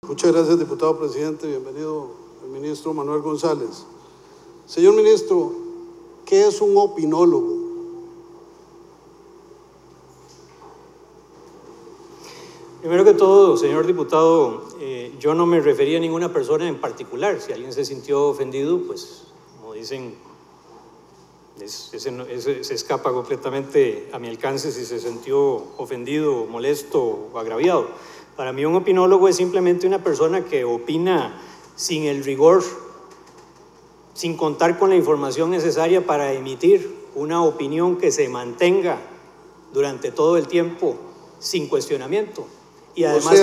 Muchas gracias, diputado presidente. Bienvenido el ministro Manuel González. Señor ministro, ¿qué es un opinólogo? Primero que todo, señor diputado, yo no me refería a ninguna persona en particular. Si alguien se sintió ofendido, pues, como dicen, se escapa completamente a mi alcance si se sintió ofendido, molesto o agraviado. Para mí un opinólogo es simplemente una persona que opina sin el rigor, sin contar con la información necesaria para emitir una opinión que se mantenga durante todo el tiempo sin cuestionamiento. Y además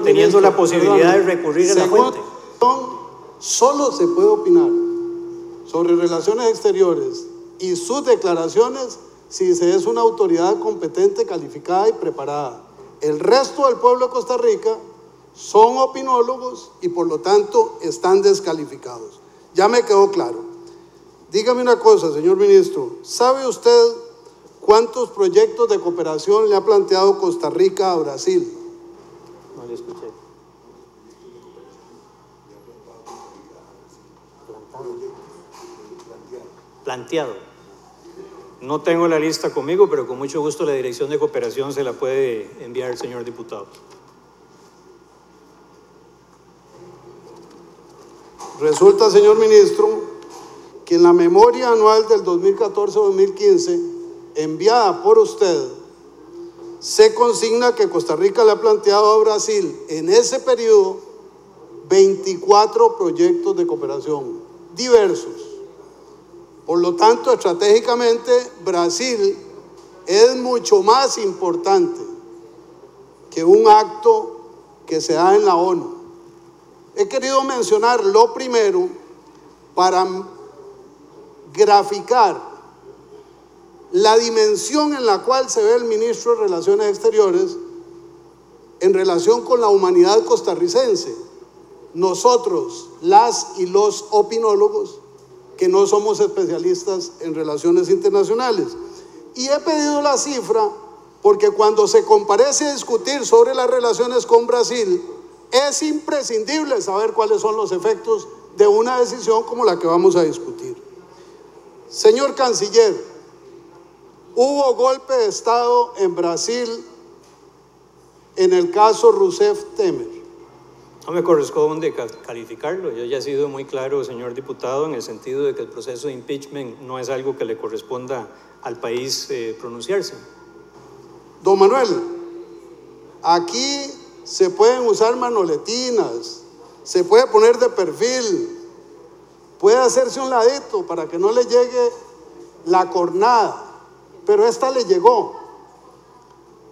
teniendo la posibilidad de recurrir a la fuente. Solo se puede opinar sobre relaciones exteriores y sus declaraciones si se es una autoridad competente, calificada y preparada. El resto del pueblo de Costa Rica son opinólogos y por lo tanto están descalificados. Ya me quedó claro. Dígame una cosa, señor ministro, ¿sabe usted cuántos proyectos de cooperación le ha planteado Costa Rica a Brasil? No le escuché. Planteado. No tengo la lista conmigo, pero con mucho gusto la Dirección de Cooperación se la puede enviar el señor diputado. Resulta, señor ministro, que en la memoria anual del 2014-2015, enviada por usted, se consigna que Costa Rica le ha planteado a Brasil en ese periodo 24 proyectos de cooperación diversos. Por lo tanto, estratégicamente, Brasil es mucho más importante que un acto que se da en la ONU. He querido mencionar lo primero para graficar la dimensión en la cual se ve el ministro de Relaciones Exteriores en relación con la humanidad costarricense. Nosotros, las y los opinólogos, que no somos especialistas en relaciones internacionales. Y he pedido la cifra porque cuando se comparece a discutir sobre las relaciones con Brasil, es imprescindible saber cuáles son los efectos de una decisión como la que vamos a discutir. Señor canciller, hubo golpe de Estado en Brasil en el caso Rousseff Temer. No me corresponde calificarlo. Yo ya he sido muy claro, señor diputado, en el sentido de que el proceso de impeachment no es algo que le corresponda al país pronunciarse. Don Manuel, aquí se pueden usar manoletinas, se puede poner de perfil, puede hacerse un ladito para que no le llegue la cornada, pero esta le llegó.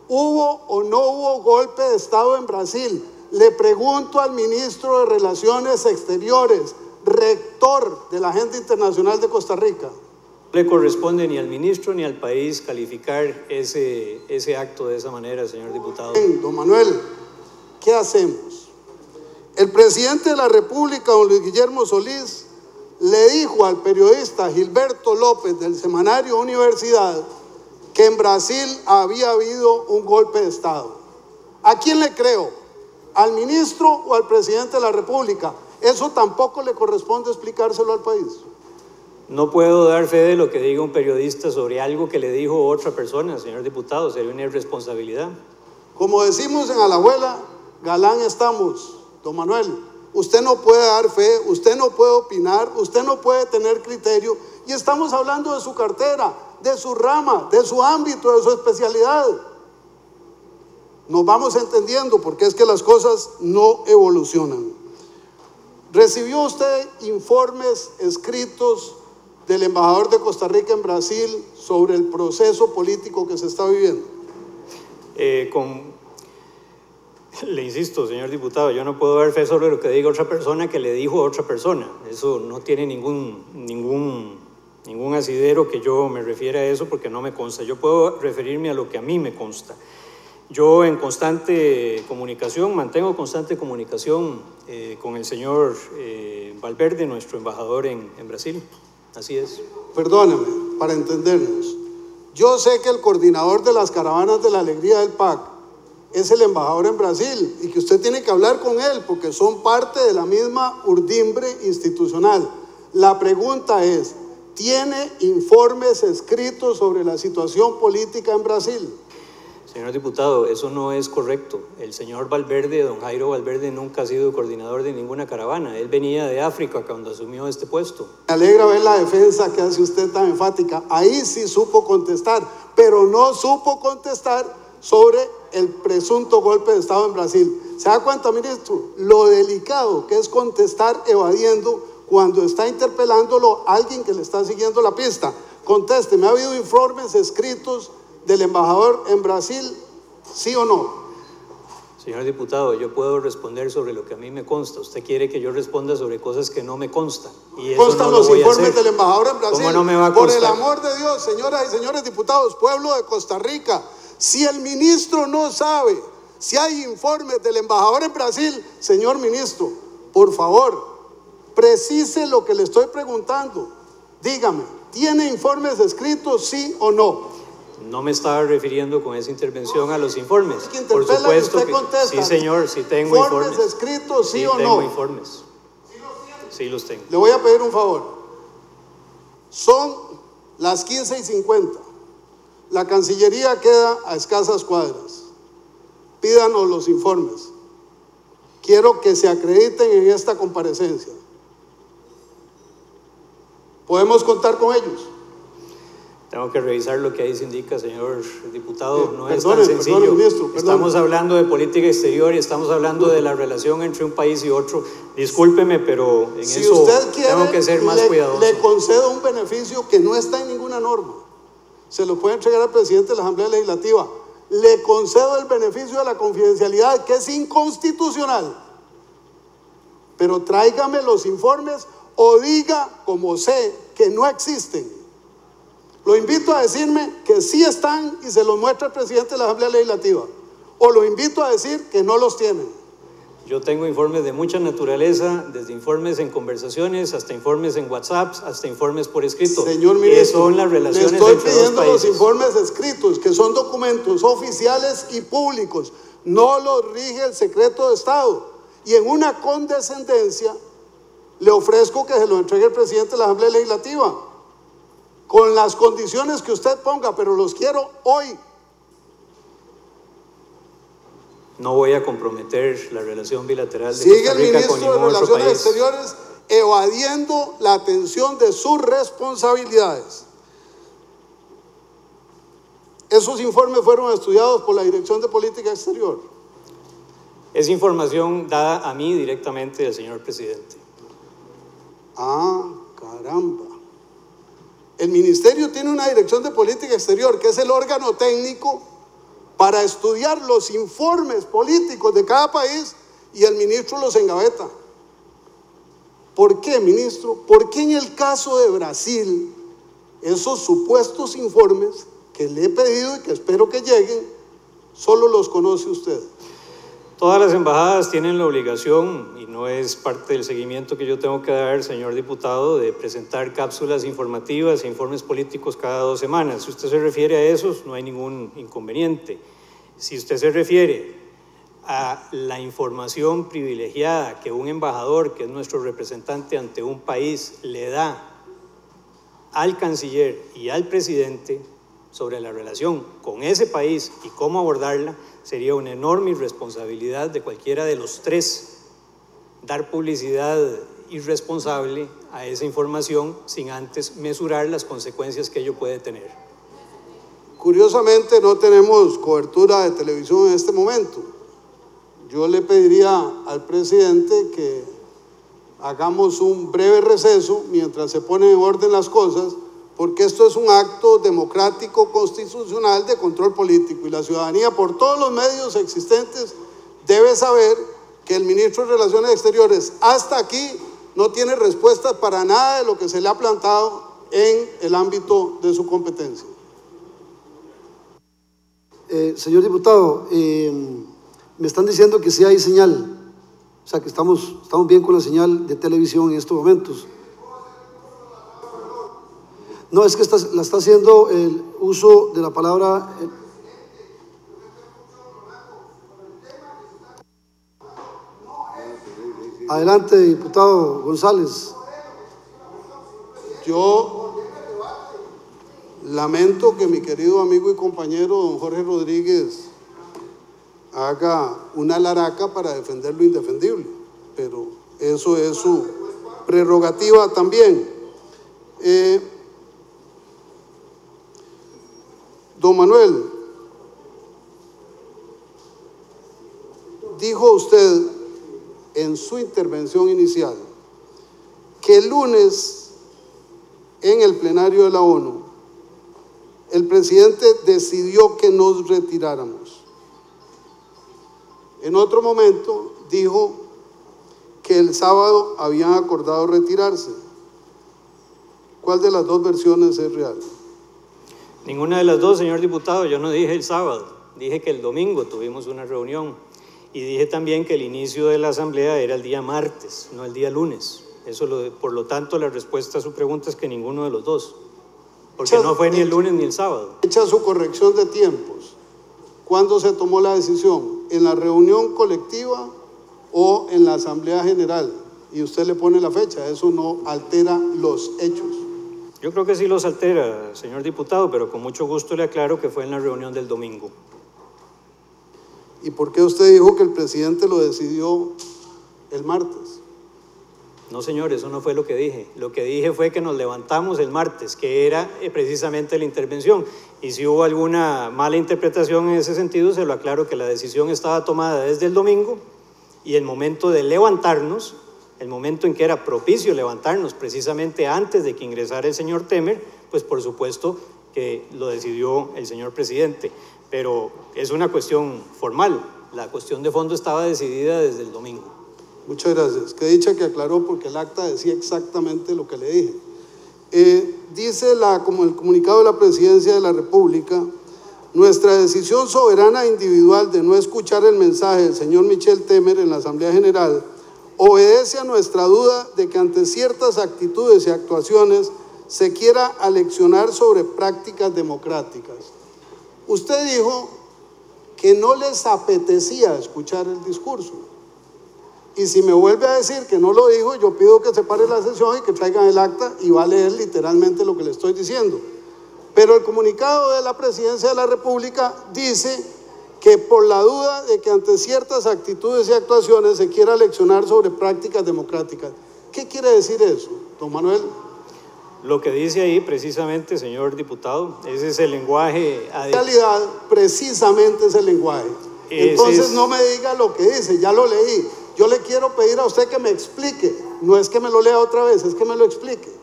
¿Hubo o no hubo golpe de Estado en Brasil? Le pregunto al ministro de Relaciones Exteriores, rector de la Agenda Internacional de Costa Rica. No le corresponde ni al ministro ni al país calificar ese acto de esa manera, señor diputado. Bien, don Manuel, ¿qué hacemos? El presidente de la República, don Luis Guillermo Solís, le dijo al periodista Gilberto López del semanario Universidad que en Brasil había habido un golpe de Estado. ¿A quién le creo? ¿Al ministro o al presidente de la República? Eso tampoco le corresponde explicárselo al país. No puedo dar fe de lo que diga un periodista sobre algo que le dijo otra persona, señor diputado. Sería una irresponsabilidad. Como decimos en Alajuela, galán estamos, don Manuel. Usted no puede dar fe, usted no puede opinar, usted no puede tener criterio. Y estamos hablando de su cartera, de su rama, de su ámbito, de su especialidad. Nos vamos entendiendo porque es que las cosas no evolucionan. ¿Recibió usted informes escritos del embajador de Costa Rica en Brasil sobre el proceso político que se está viviendo? Le insisto, señor diputado, yo no puedo dar fe sobre lo que diga otra persona que le dijo a otra persona. Eso no tiene ningún asidero que yo me refiera a eso porque no me consta. Yo puedo referirme a lo que a mí me consta. Yo mantengo constante comunicación con el señor Valverde, nuestro embajador en Brasil. Así es. Perdóneme, para entendernos. Yo sé que el coordinador de las caravanas de la alegría del PAC es el embajador en Brasil y que usted tiene que hablar con él porque son parte de la misma urdimbre institucional. La pregunta es, ¿tiene informes escritos sobre la situación política en Brasil? Señor diputado, eso no es correcto. El señor Valverde, don Jairo Valverde, nunca ha sido coordinador de ninguna caravana. Él venía de África cuando asumió este puesto. Me alegra ver la defensa que hace usted tan enfática. Ahí sí supo contestar, pero no supo contestar sobre el presunto golpe de Estado en Brasil. ¿Se da cuenta, ministro? Lo delicado que es contestar evadiendo cuando está interpelándolo a alguien que le está siguiendo la pista. Conteste, ¿me ha habido informes escritos del embajador en Brasil, sí o no? Señor diputado, yo puedo responder sobre lo que a mí me consta. Usted quiere que yo responda sobre cosas que no me constan. Y eso constan no los lo voy a informes hacer. del embajador en Brasil. ¿Cómo no me va a Por constar? el amor de Dios, señoras y señores diputados, pueblo de Costa Rica, si el ministro no sabe si hay informes del embajador en Brasil, señor ministro, por favor, precise lo que le estoy preguntando. Dígame, ¿tiene informes escritos, sí o no? No me estaba refiriendo con esa intervención a los informes. Que Por interpela supuesto y usted contesta. sí, señor, sí tengo ¿Informes informes. escritos, sí o tengo no? informes. Sí los tengo. Le voy a pedir un favor. Son las 15:50. La Cancillería queda a escasas cuadras. Pídanos los informes. Quiero que se acrediten en esta comparecencia. ¿Podemos contar con ellos? Tengo que revisar lo que ahí se indica, señor diputado. No es perdone, tan sencillo. perdone, ministro, perdone. Estamos hablando de política exterior y estamos hablando de la relación entre un país y otro. Discúlpeme, pero en Si eso usted quiere, tengo que ser más cuidadoso. le concedo un beneficio que no está en ninguna norma. Se lo puede entregar al presidente de la Asamblea Legislativa. Le concedo el beneficio de la confidencialidad, que es inconstitucional. Pero tráigame los informes o diga, como sé, que no existen. Lo invito a decirme que sí están y se los muestra el presidente de la Asamblea Legislativa. O lo invito a decir que no los tienen. Yo tengo informes de mucha naturaleza, desde informes en conversaciones, hasta informes en WhatsApp, hasta informes por escrito. Señor ministro, que son las relaciones le estoy entre dos pidiendo los países. informes escritos, que son documentos oficiales y públicos. No los rige el secreto de Estado. Y en una condescendencia, le ofrezco que se lo entregue el presidente de la Asamblea Legislativa, con las condiciones que usted ponga, pero los quiero hoy. No voy a comprometer la relación bilateral de Sigue Costa el Rica con ministro de ningún otro Relaciones país. Exteriores evadiendo la atención de sus responsabilidades. Esos informes fueron estudiados por la Dirección de Política Exterior. Es información dada a mí directamente del señor presidente. Ah, caramba. El ministerio tiene una Dirección de Política Exterior, que es el órgano técnico para estudiar los informes políticos de cada país, y el ministro los engaveta. ¿Por qué, ministro? ¿Por qué en el caso de Brasil, esos supuestos informes que le he pedido y que espero que lleguen, solo los conoce usted? Todas las embajadas tienen la obligación, y no es parte del seguimiento que yo tengo que dar, señor diputado, de presentar cápsulas informativas e informes políticos cada 2 semanas. Si usted se refiere a esos, no hay ningún inconveniente. Si usted se refiere a la información privilegiada que un embajador, que es nuestro representante ante un país, le da al canciller y al presidente sobre la relación con ese país y cómo abordarla, sería una enorme irresponsabilidad de cualquiera de los tres dar publicidad irresponsable a esa información sin antes mesurar las consecuencias que ello puede tener. Curiosamente no tenemos cobertura de televisión en este momento. Yo le pediría al presidente que hagamos un breve receso mientras se ponen en orden las cosas, porque esto es un acto democrático constitucional de control político y la ciudadanía, por todos los medios existentes, debe saber que el ministro de Relaciones Exteriores hasta aquí no tiene respuestas para nada de lo que se le ha plantado en el ámbito de su competencia. Señor diputado, me están diciendo que sí hay señal, o sea que estamos bien con la señal de televisión en estos momentos. No, es que la está haciendo el uso de la palabra. Adelante, diputado González. Yo lamento que mi querido amigo y compañero don Jorge Rodríguez haga una laraca para defender lo indefendible, pero eso es su prerrogativa también. Don Manuel, dijo usted en su intervención inicial que el lunes en el plenario de la ONU el presidente decidió que nos retiráramos. En otro momento dijo que el sábado habían acordado retirarse. ¿Cuál de las dos versiones es real? Ninguna de las dos, señor diputado. Yo no dije el sábado, dije que el domingo tuvimos una reunión y dije también que el inicio de la asamblea era el día martes, no el día lunes. Por lo tanto, la respuesta a su pregunta es que ninguno de los dos, porque no fue ni el lunes ni el sábado. Hecha su corrección de tiempos, ¿cuándo se tomó la decisión? ¿En la reunión colectiva o en la asamblea general? Y usted le pone la fecha, eso no altera los hechos. Yo creo que sí los altera, señor diputado, pero con mucho gusto le aclaro que fue en la reunión del domingo. ¿Y por qué usted dijo que el presidente lo decidió el martes? No, señor, eso no fue lo que dije. Lo que dije fue que nos levantamos el martes, que era precisamente la intervención. Y si hubo alguna mala interpretación en ese sentido, se lo aclaro que la decisión estaba tomada desde el domingo y el momento de levantarnos, el momento en que era propicio levantarnos, precisamente antes de que ingresara el señor Temer, pues por supuesto que lo decidió el señor presidente. Pero es una cuestión formal. La cuestión de fondo estaba decidida desde el domingo. Muchas gracias. Qué dicha que aclaró, porque el acta decía exactamente lo que le dije. Dice como el comunicado de la Presidencia de la República: nuestra decisión soberana e individual de no escuchar el mensaje del señor Michel Temer en la Asamblea General obedece a nuestra duda de que ante ciertas actitudes y actuaciones se quiera aleccionar sobre prácticas democráticas. Usted dijo que no les apetecía escuchar el discurso. Y si me vuelve a decir que no lo dijo, yo pido que se pare la sesión y que traigan el acta y va a leer literalmente lo que le estoy diciendo. Pero el comunicado de la Presidencia de la República dice que por la duda de que ante ciertas actitudes y actuaciones se quiera leccionar sobre prácticas democráticas. ¿Qué quiere decir eso, don Manuel? Lo que dice ahí precisamente, señor diputado, ese es el lenguaje. En realidad, precisamente es el lenguaje. Entonces no me diga lo que dice, ya lo leí. Yo le quiero pedir a usted que me explique, no es que me lo lea otra vez, es que me lo explique.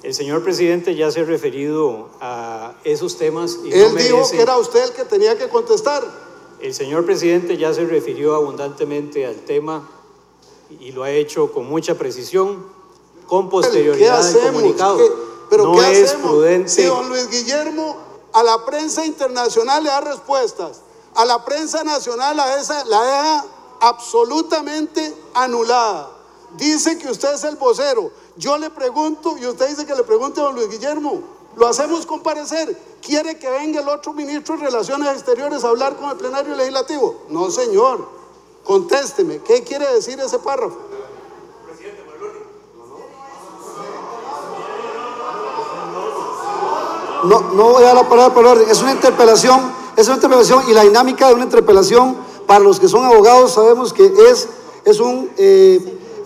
El señor presidente ya se ha referido a esos temas. Y él dijo que era usted el que tenía que contestar. El señor presidente ya se refirió abundantemente al tema y lo ha hecho con mucha precisión, con posterioridad al comunicado. ¿Pero no qué es hacemos? prudente. Si don Luis Guillermo a la prensa internacional le da respuestas, a la prensa nacional la deja absolutamente anulada. Dice que usted es el vocero. Yo le pregunto y usted dice que le pregunte a don Luis Guillermo. Lo hacemos comparecer. ¿Quiere que venga el otro ministro de Relaciones Exteriores a hablar con el plenario legislativo? No, señor. Contésteme. ¿Qué quiere decir ese párrafo? No voy a dar la palabra por orden. Es una interpelación y la dinámica de una interpelación, para los que son abogados, sabemos que es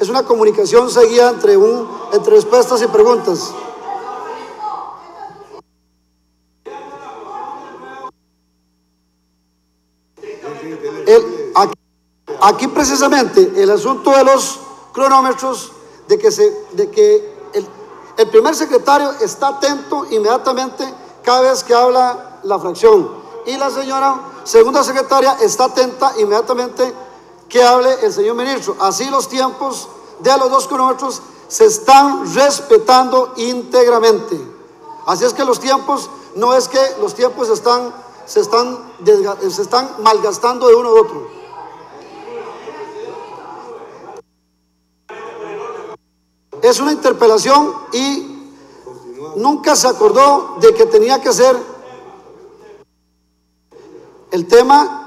una comunicación seguida entre respuestas y preguntas. Aquí precisamente el asunto de los cronómetros, de que el primer secretario está atento inmediatamente cada vez que habla la fracción, y la segunda secretaria está atenta inmediatamente que hable el señor ministro. Así los tiempos de los dos cronómetros se están respetando íntegramente. Así es que los tiempos, no es que los tiempos se están malgastando de uno a otro. Es una interpelación y nunca se acordó de que tenía que ser el tema.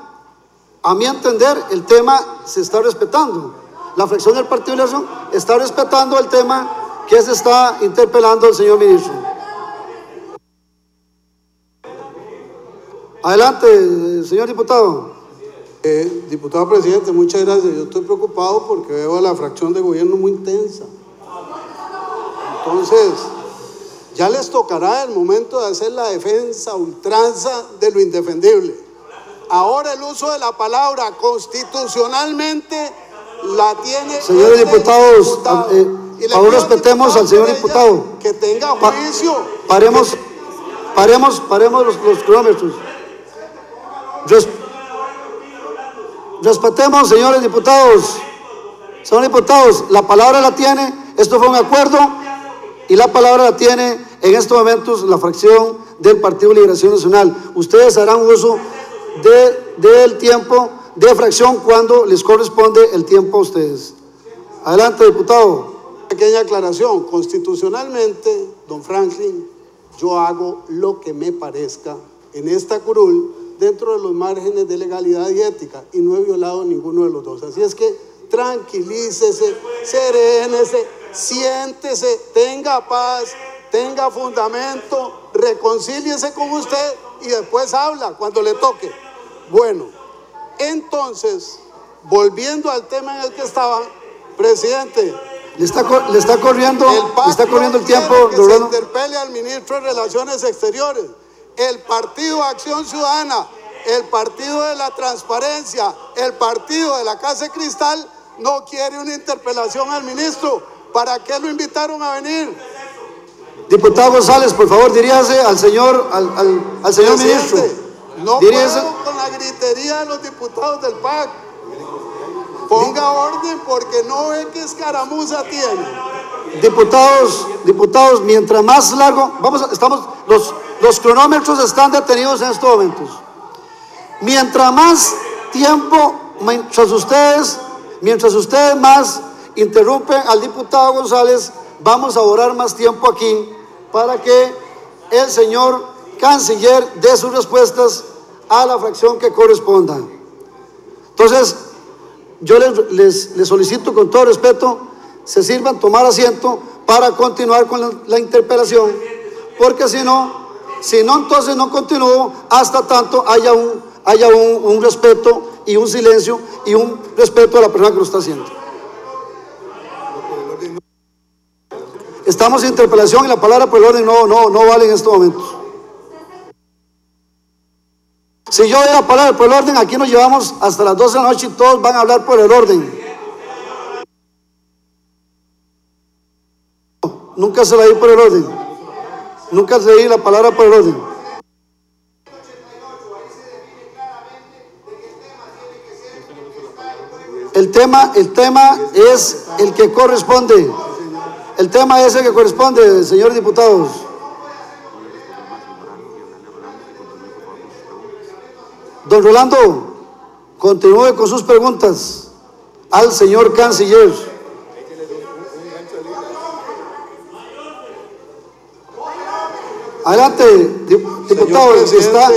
A mi entender, el tema se está respetando. la fracción del Partido de Liberación está respetando el tema que se está interpelando al señor ministro. Adelante, señor diputado. Diputado presidente, muchas gracias. Yo estoy preocupado porque veo a la fracción de gobierno muy tensa. Entonces, ya les tocará el momento de hacer la defensa ultranza de lo indefendible. Ahora el uso de la palabra constitucionalmente la tiene. Señores diputados, ahora respetemos al señor diputado. Que tenga juicio. Paremos los cronómetros. Respetemos, señores diputados. Señores diputados, la palabra la tiene, esto fue un acuerdo, y la palabra la tiene en estos momentos la fracción del Partido de Liberación Nacional. Ustedes harán uso del tiempo de fracción cuando les corresponde el tiempo a ustedes. Adelante, diputado. Pequeña aclaración, constitucionalmente, don Franklin, yo hago lo que me parezca en esta curul dentro de los márgenes de legalidad y ética, y no he violado ninguno de los dos. Así es que tranquilícese, serénese, siéntese, tenga paz, tenga fundamento, reconcíliese con usted y después habla cuando le toque. Bueno, entonces, volviendo al tema en el que estaba, presidente, le está corriendo el tiempo. Que se interpele al ministro de Relaciones Exteriores. El Partido Acción Ciudadana, el Partido de la Transparencia, el Partido de la Casa de Cristal no quiere una interpelación al ministro. ¿Para qué lo invitaron a venir? Diputado González, por favor, diríjase al señor ministro. No puedo con la gritería de los diputados del PAC. Ponga orden porque no ve qué escaramuza tiene. Diputados, mientras más largo, los cronómetros están detenidos en estos momentos. Mientras más tiempo, mientras ustedes más interrumpen al diputado González, vamos a ahorrar más tiempo aquí para que el señor canciller dé sus respuestas a la fracción que corresponda. Entonces, yo les solicito con todo respeto, se sirvan tomar asiento para continuar con la interpelación, porque si no, entonces no continúo hasta tanto haya un respeto y un silencio y un respeto a la persona que lo está haciendo. Estamos en interpelación y la palabra por el orden no vale en estos momentos. Si yo doy la palabra por el orden, aquí nos llevamos hasta las 12 de la noche y todos van a hablar por el orden. Nunca se la di por el orden. Nunca se di la palabra por el orden. El tema es el que corresponde. El tema es el que corresponde, señores diputados. Don Rolando, continúe con sus preguntas al señor canciller. Adelante, diputado, está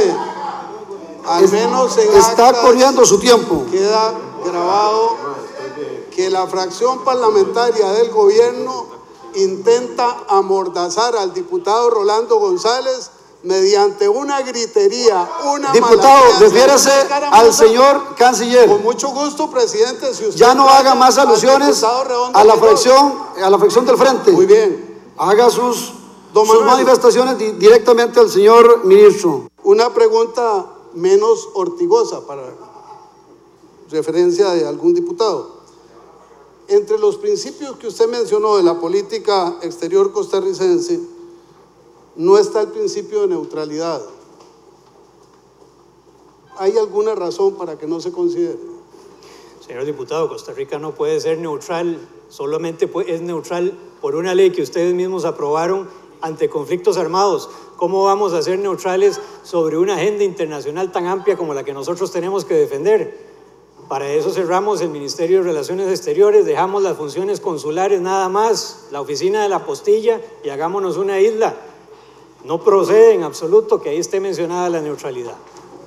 corriendo su tiempo. Queda grabado que la fracción parlamentaria del gobierno intenta amordazar al diputado Rolando González mediante una gritería, una diputado, refiérase al señor canciller. Con mucho gusto, presidente. Si usted ya no haga más alusiones a la fracción del frente. Muy bien. Haga sus manifestaciones directamente al señor ministro. Una pregunta menos ortigosa para referencia de algún diputado. Entre los principios que usted mencionó de la política exterior costarricense, no está el principio de neutralidad. ¿Hay alguna razón para que no se considere? Señor diputado, Costa Rica no puede ser neutral, solamente es neutral por una ley que ustedes mismos aprobaron ante conflictos armados. ¿Cómo vamos a ser neutrales sobre una agenda internacional tan amplia como la que nosotros tenemos que defender? Para eso cerramos el Ministerio de Relaciones Exteriores, dejamos las funciones consulares nada más, la oficina de la postilla y hagámonos una isla. No procede en absoluto que ahí esté mencionada la neutralidad.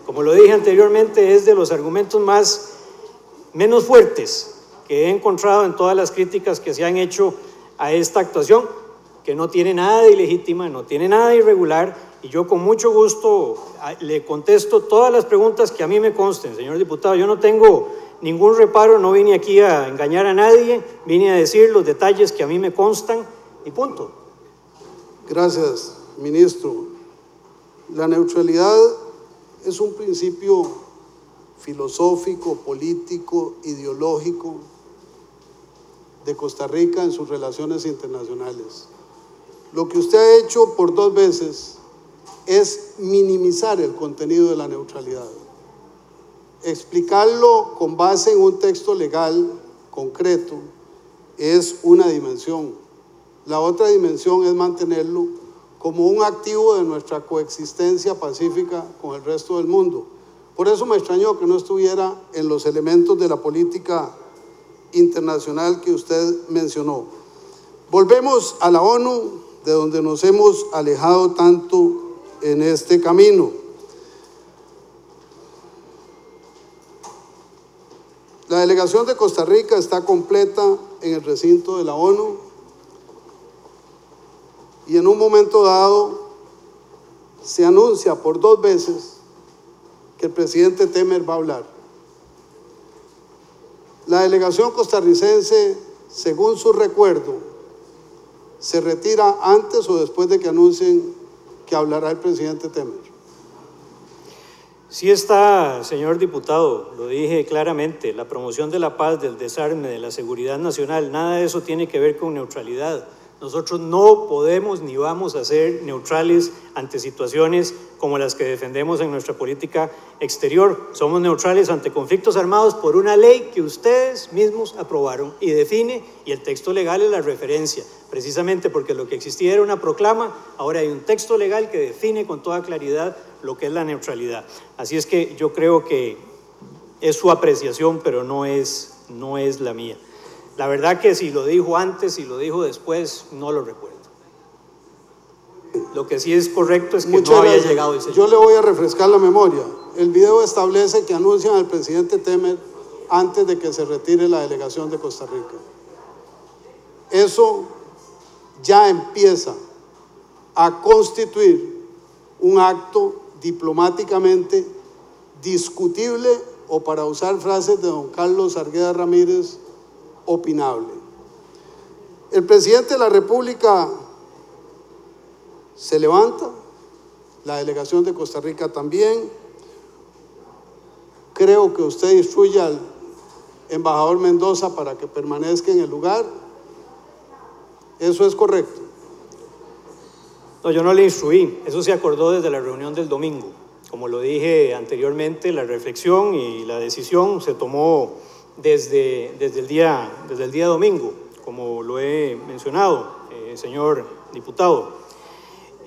Como lo dije anteriormente, es de los argumentos menos fuertes que he encontrado en todas las críticas que se han hecho a esta actuación, que no tiene nada de ilegítima, no tiene nada de irregular, y yo con mucho gusto le contesto todas las preguntas que a mí me consten, señor diputado. Yo no tengo ningún reparo, no vine aquí a engañar a nadie, vine a decir los detalles que a mí me constan y punto. Gracias, ministro. La neutralidad es un principio filosófico, político, ideológico de Costa Rica en sus relaciones internacionales. Lo que usted ha hecho por 2 veces es minimizar el contenido de la neutralidad, explicarlo con base en un texto legal concreto es una dimensión. La otra dimensión es mantenerlo como un activo de nuestra coexistencia pacífica con el resto del mundo. Por eso me extrañó que no estuviera en los elementos de la política internacional que usted mencionó. Volvemos a la ONU, de donde nos hemos alejado tanto en este camino. La delegación de Costa Rica está completa en el recinto de la ONU y en un momento dado se anuncia por 2 veces que el presidente Temer va a hablar. La delegación costarricense, según su recuerdo, se retira antes o después de que anuncien que hablará el presidente Temer. Sí está, señor diputado, lo dije claramente, la promoción de la paz, del desarme, de la seguridad nacional, nada de eso tiene que ver con neutralidad. Nosotros no podemos ni vamos a ser neutrales ante situaciones como las que defendemos en nuestra política exterior. Somos neutrales ante conflictos armados por una ley que ustedes mismos aprobaron y define, y el texto legal es la referencia, precisamente porque lo que existía era una proclama, ahora hay un texto legal que define con toda claridad lo que es la neutralidad. Así es que yo creo que es su apreciación, pero no es la mía. La verdad que si lo dijo antes, si lo dijo después, no lo recuerdo. Lo que sí es correcto es que Muchas no había gracias. llegado ese. Yo le voy a refrescar la memoria. El video establece que anuncian al presidente Temer antes de que se retire la delegación de Costa Rica. Eso ya empieza a constituir un acto diplomáticamente discutible, o para usar frases de don Carlos Argueda Ramírez, opinable. El presidente de la República se levanta, la delegación de Costa Rica también. Creo que usted instruye al embajador Mendoza para que permanezca en el lugar. ¿Eso es correcto? No, yo no le instruí, eso se acordó desde la reunión del domingo. Como lo dije anteriormente, la reflexión y la decisión se tomó desde el día domingo, como lo he mencionado, señor diputado.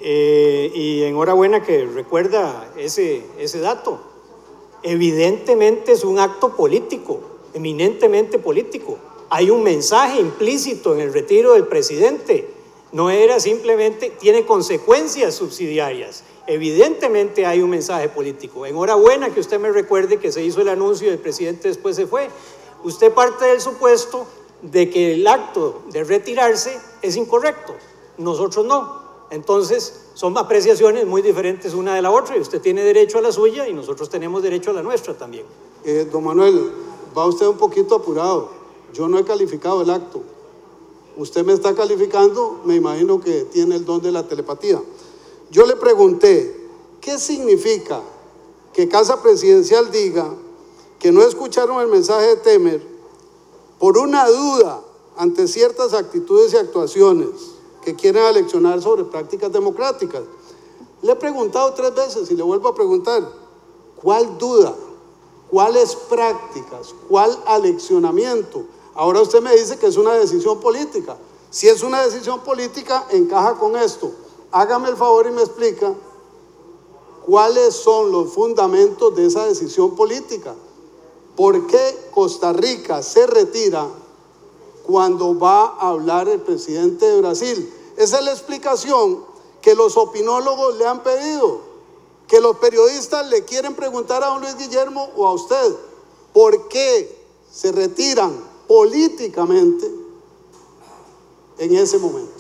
Y enhorabuena que recuerda ese dato. Evidentemente es un acto político, eminentemente político. Hay un mensaje implícito en el retiro del presidente. No era simplemente, tiene consecuencias subsidiarias. Evidentemente hay un mensaje político. Enhorabuena que usted me recuerde que se hizo el anuncio y el presidente después se fue. Usted parte del supuesto de que el acto de retirarse es incorrecto. Nosotros no. Entonces, son apreciaciones muy diferentes una de la otra, y usted tiene derecho a la suya y nosotros tenemos derecho a la nuestra también. Don Manuel, va usted un poquito apurado. Yo no he calificado el acto. Usted me está calificando, me imagino que tiene el don de la telepatía. Yo le pregunté, ¿qué significa que Casa Presidencial diga que no escucharon el mensaje de Temer por una duda ante ciertas actitudes y actuaciones que quieren aleccionar sobre prácticas democráticas? Le he preguntado 3 veces y le vuelvo a preguntar, ¿cuál duda? ¿Cuáles prácticas? ¿Cuál aleccionamiento? Ahora usted me dice que es una decisión política. Si es una decisión política, encaja con esto. Hágame el favor y me explica cuáles son los fundamentos de esa decisión política. ¿Por qué Costa Rica se retira cuando va a hablar el presidente de Brasil? Esa es la explicación que los opinólogos le han pedido, que los periodistas le quieren preguntar a don Luis Guillermo o a usted. ¿Por qué se retiran políticamente en ese momento.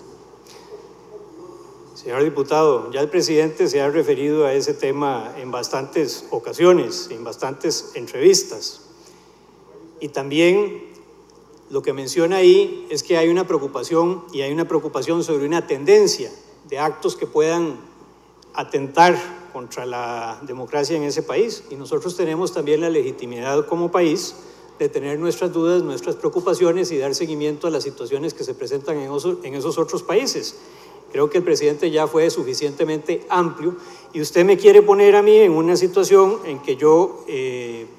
Señor diputado, ya el presidente se ha referido a ese tema en bastantes ocasiones, en bastantes entrevistas. Y también lo que menciona ahí es que hay una preocupación, y hay una preocupación sobre una tendencia de actos que puedan atentar contra la democracia en ese país. Y nosotros tenemos también la legitimidad como país de tener nuestras dudas, nuestras preocupaciones y dar seguimiento a las situaciones que se presentan en esos otros países. Creo que el presidente ya fue suficientemente amplio y usted me quiere poner a mí en una situación en que yo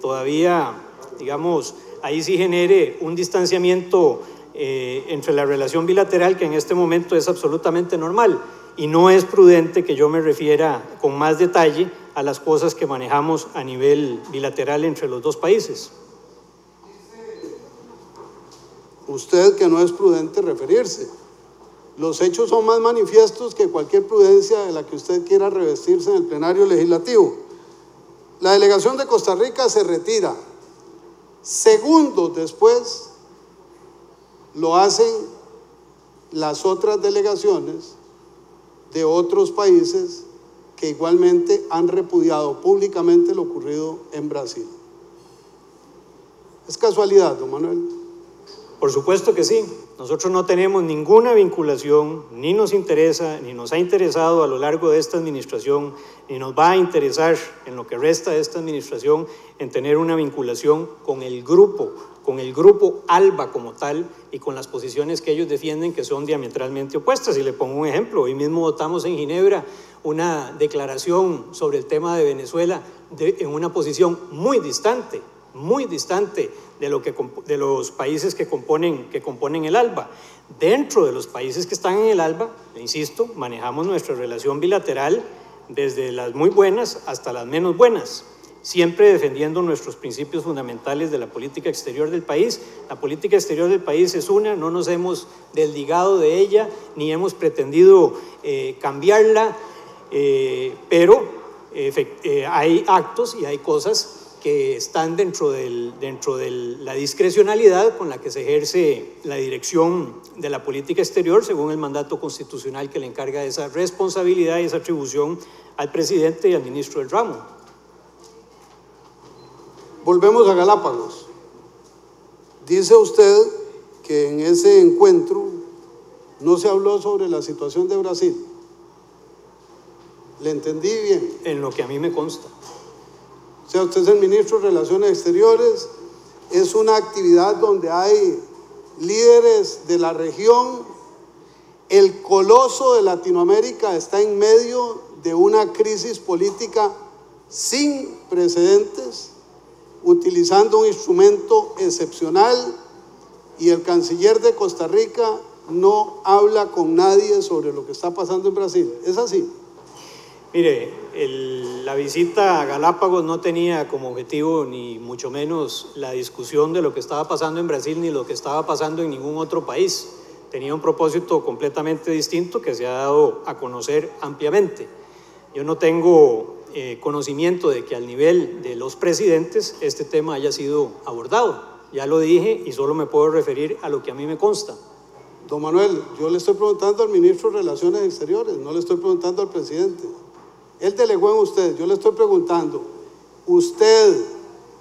todavía, digamos, ahí sí genere un distanciamiento entre la relación bilateral que en este momento es absolutamente normal y no es prudente que yo me refiera con más detalle a las cosas que manejamos a nivel bilateral entre los dos países. Usted que no es prudente referirse. Los hechos son más manifiestos que cualquier prudencia de la que usted quiera revestirse en el plenario legislativo. La delegación de Costa Rica se retira. Segundos después lo hacen las otras delegaciones de otros países que igualmente han repudiado públicamente lo ocurrido en Brasil. ¿Es casualidad, don Manuel? Por supuesto que sí. Nosotros no tenemos ninguna vinculación, ni nos interesa, ni nos ha interesado a lo largo de esta administración, ni nos va a interesar en lo que resta de esta administración en tener una vinculación con el grupo ALBA como tal y con las posiciones que ellos defienden que son diametralmente opuestas. Y le pongo un ejemplo. Hoy mismo votamos en Ginebra una declaración sobre el tema de Venezuela en una posición muy distante de los países que componen el ALBA. Dentro de los países que están en el ALBA, le insisto, manejamos nuestra relación bilateral desde las muy buenas hasta las menos buenas, siempre defendiendo nuestros principios fundamentales de la política exterior del país. La política exterior del país es una, no nos hemos desligado de ella, ni hemos pretendido cambiarla, pero hay actos y hay cosas que están dentro de la discrecionalidad con la que se ejerce la dirección de la política exterior según el mandato constitucional que le encarga esa responsabilidad y esa atribución al presidente y al ministro del ramo. Volvemos a Galápagos. Dice usted que en ese encuentro no se habló sobre la situación de Brasil. ¿Le entendí bien? En lo que a mí me consta. O sea, usted es el ministro de Relaciones Exteriores, es una actividad donde hay líderes de la región, el coloso de Latinoamérica está en medio de una crisis política sin precedentes, utilizando un instrumento excepcional, y el canciller de Costa Rica no habla con nadie sobre lo que está pasando en Brasil. ¿Es así? Mire, la visita a Galápagos no tenía como objetivo ni mucho menos la discusión de lo que estaba pasando en Brasil ni lo que estaba pasando en ningún otro país. Tenía un propósito completamente distinto que se ha dado a conocer ampliamente. Yo no tengo conocimiento de que al nivel de los presidentes este tema haya sido abordado. Ya lo dije y solo me puedo referir a lo que a mí me consta. Don Manuel, yo le estoy preguntando al ministro de Relaciones Exteriores, no le estoy preguntando al presidente. Él delegó en usted, yo le estoy preguntando, usted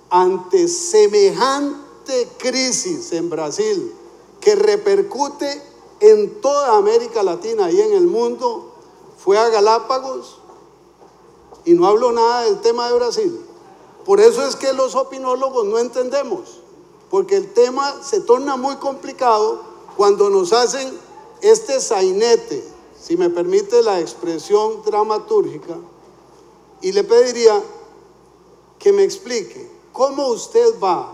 ante semejante crisis en Brasil que repercute en toda América Latina y en el mundo, fue a Galápagos y no habló nada del tema de Brasil. Por eso es que los opinólogos no entendemos, porque el tema se torna muy complicado cuando nos hacen este sainete, si me permite la expresión dramatúrgica, y le pediría que me explique cómo usted va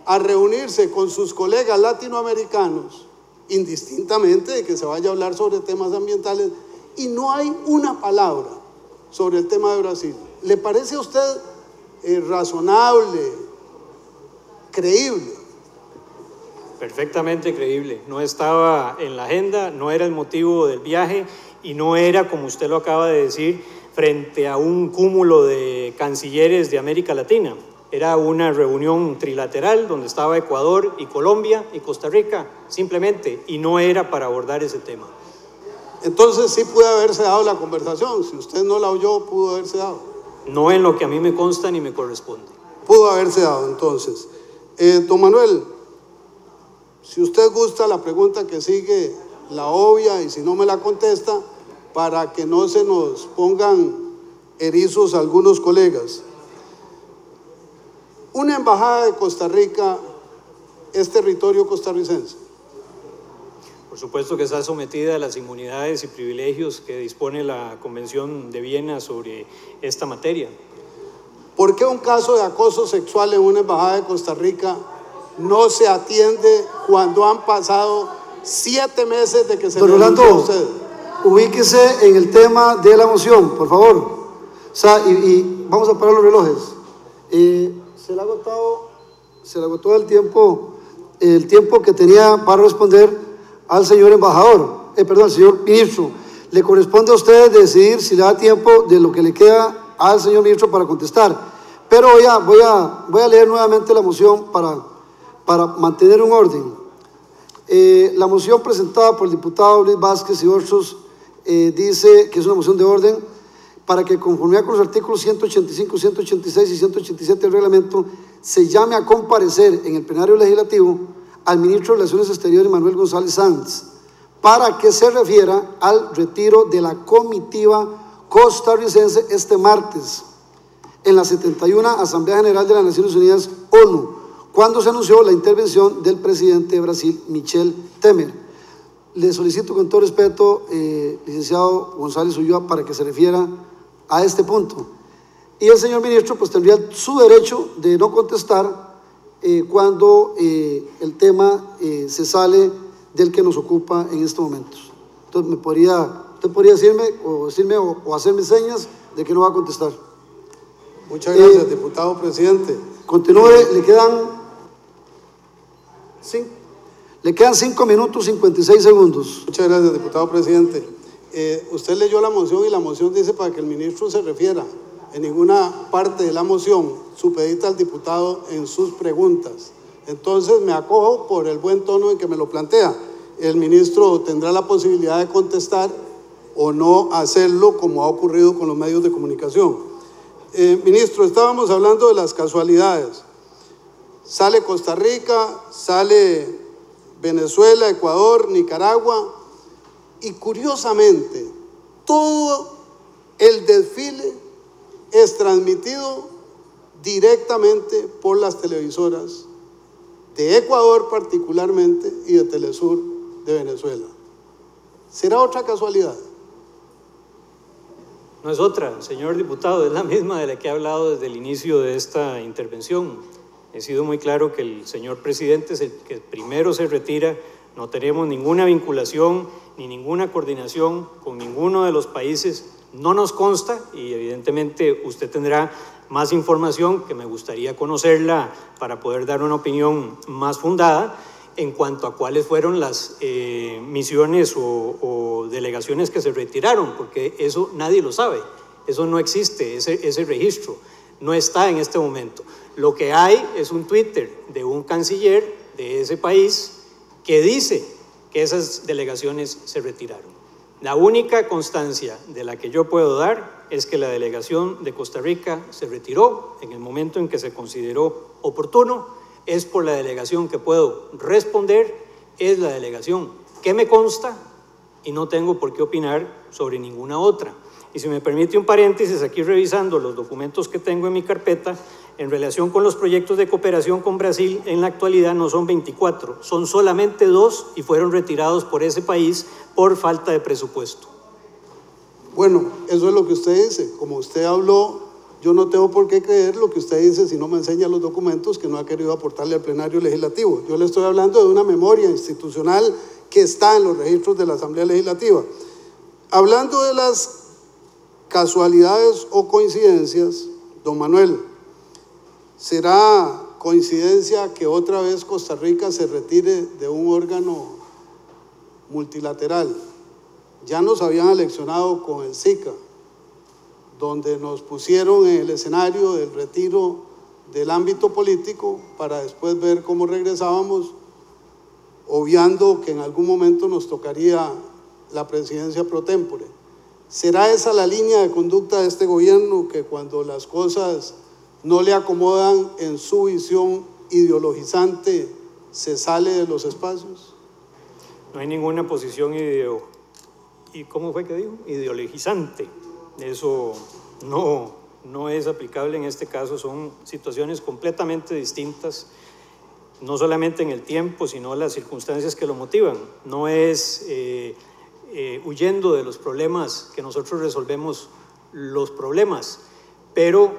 a reunirse con sus colegas latinoamericanos, indistintamente de que se vaya a hablar sobre temas ambientales, y no hay una palabra sobre el tema de Brasil. ¿Le parece a usted razonable, creíble? Perfectamente creíble. No estaba en la agenda, no era el motivo del viaje y no era, como usted lo acaba de decir, frente a un cúmulo de cancilleres de América Latina. Era una reunión trilateral donde estaba Ecuador y Colombia y Costa Rica, simplemente, y no era para abordar ese tema. Entonces sí puede haberse dado la conversación. Si usted no la oyó, pudo haberse dado. No en lo que a mí me consta ni me corresponde. Pudo haberse dado, entonces. Don Manuel, si usted gusta, la pregunta que sigue la obvia, y si no me la contesta, para que no se nos pongan erizos algunos colegas. ¿Una embajada de Costa Rica es territorio costarricense? Por supuesto que está sometida a las inmunidades y privilegios que dispone la Convención de Viena sobre esta materia. ¿Por qué un caso de acoso sexual en una embajada de Costa Rica no se atiende cuando han pasado 7 meses de que se le denunció a usted? Ubíquese en el tema de la moción, por favor. O sea, y vamos a parar los relojes. Se le ha agotado el tiempo que tenía para responder al señor embajador, al señor ministro. Le corresponde a usted decidir si le da tiempo de lo que le queda al señor ministro para contestar. Pero voy a leer nuevamente la moción para mantener un orden. La moción presentada por el diputado Luis Vázquez y otros dice que es una moción de orden para que, conforme con los artículos 185, 186 y 187 del reglamento, se llame a comparecer en el plenario legislativo al ministro de Relaciones Exteriores, Manuel González Sanz, para que se refiera al retiro de la comitiva costarricense este martes en la 71 Asamblea General de las Naciones Unidas, ONU, cuando se anunció la intervención del presidente de Brasil, Michel Temer. Le solicito con todo respeto, licenciado González Ulloa, para que se refiera a este punto. Y el señor ministro pues tendría su derecho de no contestar cuando el tema se sale del que nos ocupa en estos momentos. Entonces, usted podría decirme o hacerme señas de que no va a contestar. Muchas gracias, diputado presidente. Continúe, le quedan 5 minutos 56 segundos. Muchas gracias, diputado presidente. Usted leyó la moción y la moción dice para que el ministro se refiera. En ninguna parte de la moción supedita al diputado en sus preguntas. Entonces me acojo por el buen tono en que me lo plantea. El ministro tendrá la posibilidad de contestar o no hacerlo, como ha ocurrido con los medios de comunicación. Ministro, estábamos hablando de las casualidades. Sale Costa Rica, sale Venezuela, Ecuador, Nicaragua, y curiosamente todo el desfile es transmitido directamente por las televisoras de Ecuador particularmente y de Telesur de Venezuela. ¿Será otra casualidad? No es otra, señor diputado, es la misma de la que he hablado desde el inicio de esta intervención. He sido muy claro que el señor presidente es el que primero se retira. No tenemos ninguna vinculación ni ninguna coordinación con ninguno de los países. No nos consta, y evidentemente usted tendrá más información que me gustaría conocerla para poder dar una opinión más fundada en cuanto a cuáles fueron las misiones o delegaciones que se retiraron, porque eso nadie lo sabe, eso no existe, ese registro no está en este momento. Lo que hay es un Twitter de un canciller de ese país que dice que esas delegaciones se retiraron. La única constancia de la que yo puedo dar es que la delegación de Costa Rica se retiró en el momento en que se consideró oportuno. Es por la delegación que puedo responder, es la delegación que me consta y no tengo por qué opinar sobre ninguna otra. Y si me permite un paréntesis, aquí revisando los documentos que tengo en mi carpeta, en relación con los proyectos de cooperación con Brasil, en la actualidad no son 24, son solamente 2 y fueron retirados por ese país por falta de presupuesto. Bueno, eso es lo que usted dice. Como usted habló, yo no tengo por qué creer lo que usted dice si no me enseña los documentos que no ha querido aportarle al plenario legislativo. Yo le estoy hablando de una memoria institucional que está en los registros de la Asamblea Legislativa. Hablando de las casualidades o coincidencias, don Manuel, ¿será coincidencia que otra vez Costa Rica se retire de un órgano multilateral? Ya nos habían eleccionado con el SICA, donde nos pusieron en el escenario del retiro del ámbito político para después ver cómo regresábamos, obviando que en algún momento nos tocaría la presidencia pro tempore. ¿Será esa la línea de conducta de este gobierno, que cuando las cosas no le acomodan en su visión ideologizante se sale de los espacios? No hay ninguna posición ideologizante. Eso no es aplicable en este caso. Son situaciones completamente distintas, no solamente en el tiempo, sino las circunstancias que lo motivan. No es huyendo de los problemas que nosotros resolvemos los problemas, pero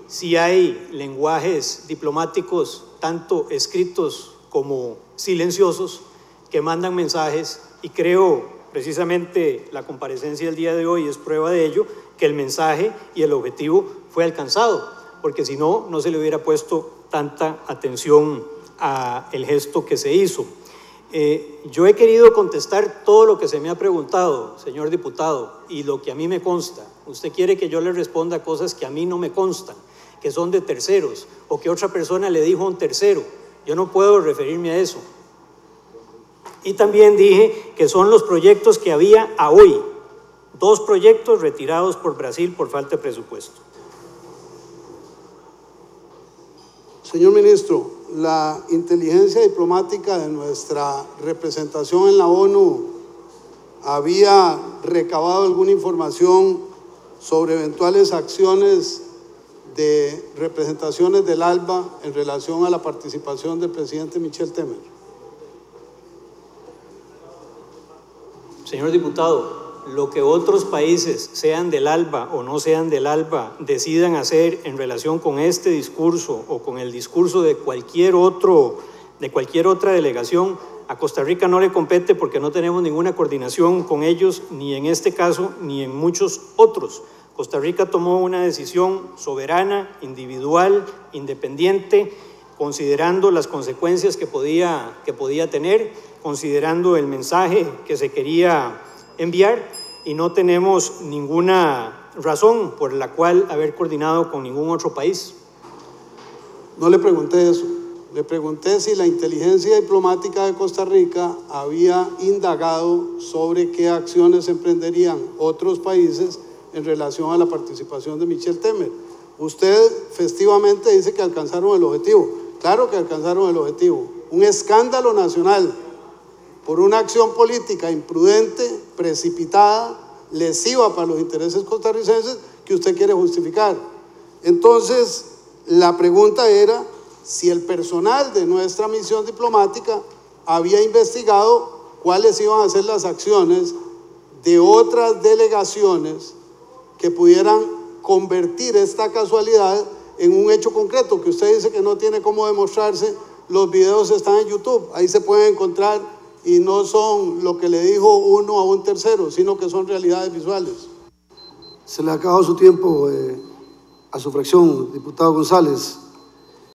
sí hay lenguajes diplomáticos, tanto escritos como silenciosos, que mandan mensajes, y creo precisamente la comparecencia del día de hoy es prueba de ello, que el mensaje y el objetivo fue alcanzado, porque si no, no se le hubiera puesto tanta atención al gesto que se hizo. Yo he querido contestar todo lo que se me ha preguntado, señor diputado, y lo que a mí me consta. Usted quiere que yo le responda cosas que a mí no me constan, que son de terceros, o que otra persona le dijo a un tercero. Yo no puedo referirme a eso. Y también dije que son los proyectos que había a hoy, 2 proyectos retirados por Brasil por falta de presupuesto. Señor ministro, la inteligencia diplomática de nuestra representación en la ONU había recabado alguna información sobre eventuales acciones de representaciones del ALBA en relación a la participación del presidente Michel Temer. Señor diputado, lo que otros países, sean del ALBA o no sean del ALBA, decidan hacer en relación con este discurso o con el discurso de cualquier otra delegación, a Costa Rica no le compete, porque no tenemos ninguna coordinación con ellos, ni en este caso ni en muchos otros. Costa Rica tomó una decisión soberana, individual, independiente, considerando las consecuencias que podía tener, considerando el mensaje que se quería enviar, y no tenemos ninguna razón por la cual haber coordinado con ningún otro país. No le pregunté eso, le pregunté si la inteligencia diplomática de Costa Rica había indagado sobre qué acciones emprenderían otros países en relación a la participación de Michel Temer. Usted festivamente dice que alcanzaron el objetivo. Claro que alcanzaron el objetivo. Un escándalo nacional por una acción política imprudente, precipitada, lesiva para los intereses costarricenses, que usted quiere justificar. Entonces, la pregunta era si el personal de nuestra misión diplomática había investigado cuáles iban a ser las acciones de otras delegaciones que pudieran convertir esta casualidad en un hecho concreto, que usted dice que no tiene cómo demostrarse. Los videos están en YouTube, ahí se pueden encontrar, y no son lo que le dijo uno a un tercero, sino que son realidades visuales. Se le ha acabado su tiempo a su fracción, diputado González.